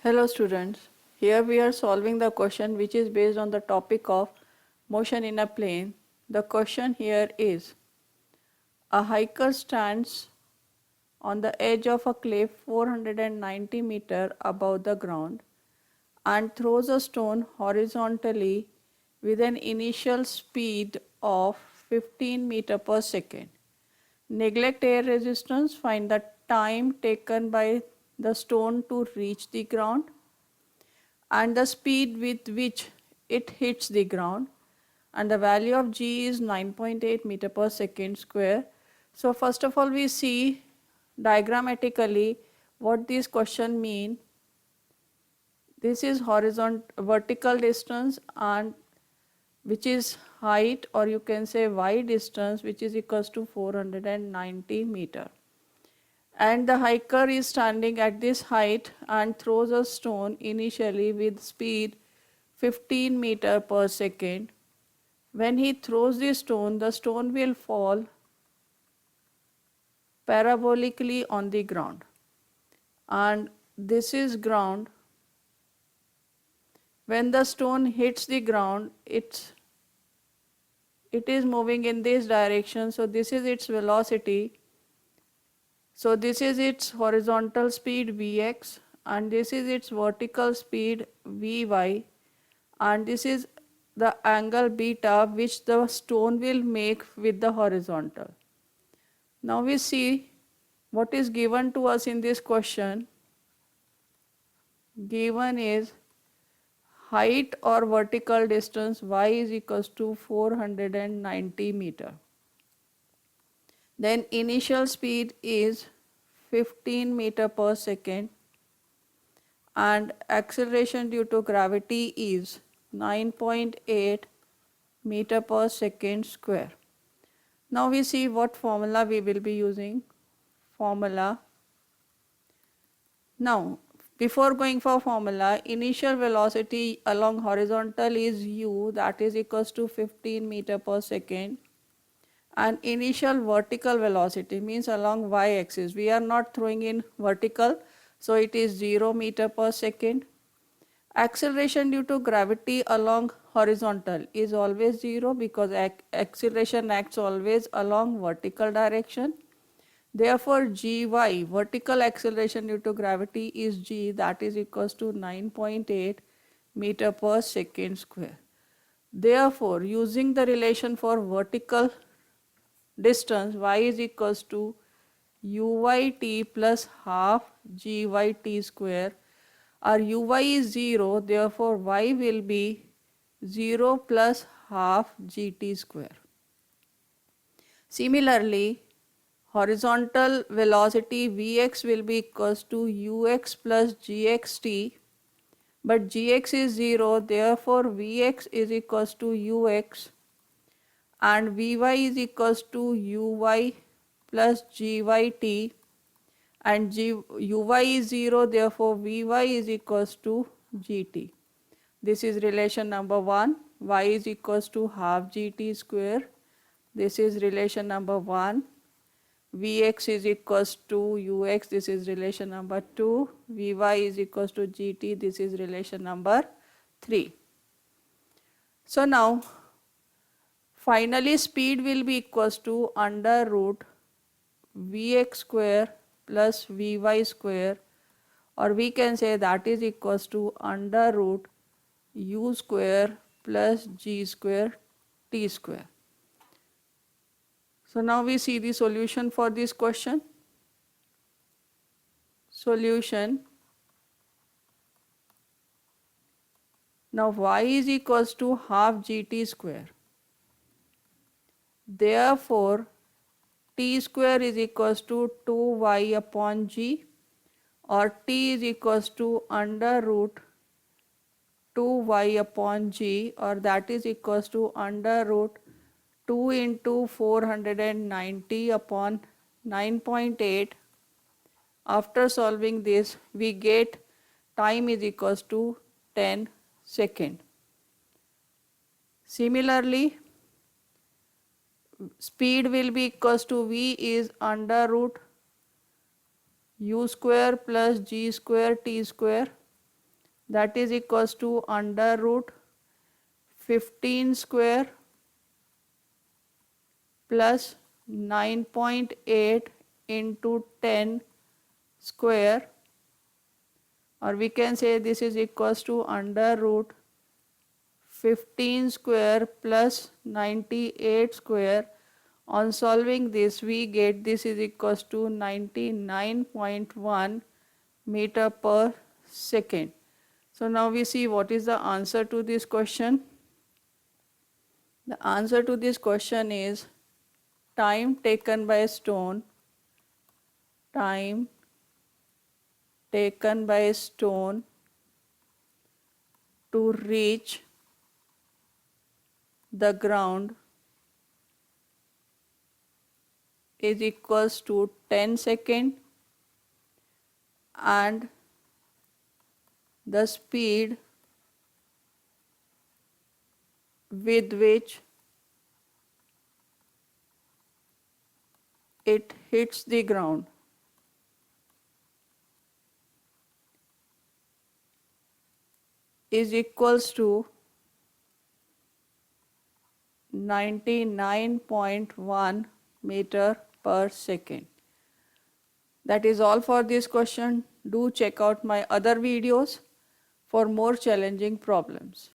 Hello students, here we are solving the question which is based on the topic of motion in a plane. The question here is, a hiker stands on the edge of a cliff 490 meter above the ground and throws a stone horizontally with an initial speed of 15 meter per second. Neglect air resistance, find the time taken by the stone to reach the ground and the speed with which it hits the ground, and the value of g is 9.8 meter per second square. So first of all we see diagrammatically what this question mean. This is vertical distance and which is height, or you can say y distance, which is equals to 490 meter. And the hiker is standing at this height and throws a stone initially with speed 15 meter per second. When he throws the stone will fall parabolically on the ground. And this is ground. When the stone hits the ground, it is moving in this direction. So this is its velocity. So this is its horizontal speed Vx and this is its vertical speed Vy, and this is the angle beta which the stone will make with the horizontal. Now we see what is given to us in this question. Given is height or vertical distance y is equals to 490 meter. Then initial speed is 15 meter per second and acceleration due to gravity is 9.8 meter per second square. Now we see what formula we will be using. Formula. Now before going for formula, initial velocity along horizontal is u, that is equals to 15 meter per second, and initial vertical velocity means along y-axis. We are not throwing in vertical, so it is 0 meter per second. Acceleration due to gravity along horizontal is always 0 because acceleration acts always along vertical direction. Therefore, gy, vertical acceleration due to gravity, is g, that is equals to 9.8 meter per second square. Therefore, using the relation for vertical distance, y is equals to uyt plus half gyt square. Our uy is 0, therefore y will be 0 plus half gt square. Similarly, horizontal velocity Vx will be equals to ux plus gxt, but gx is 0, therefore Vx is equals to ux and Vy is equals to uy plus gyt, and uy is 0, therefore Vy is equals to gt. This is relation number 1, y is equals to half gt square. This is relation number 1. Vx is equals to ux, this is relation number 2. Vy is equals to gt, this is relation number 3. So now finally speed will be equals to under root Vx square plus Vy square, or we can say that is equals to under root u square plus g square t square. So now we see the solution for this question. Solution. Now y is equals to half gt square. Therefore, t square is equals to 2y upon g, or t is equals to under root 2y upon g, or that is equals to under root 2 into 490 upon 9.8. After solving this, we get time is equals to 10 seconds. Similarly, speed will be equals to v is under root u square plus g square t square. that is equals to under root 15 square plus 9.8 into 10 square, or we can say this is equals to under root 15 square plus 98 square. On solving this, we get this is equals to 99.1 meter per second. So now we see what is the answer to this question. The answer to this question is time taken by a stone, time taken by a stone to reach the ground is equals to 10 seconds, and the speed with which it hits the ground is equals to 99.1 meter per second. That is all for this question. Do check out my other videos for more challenging problems.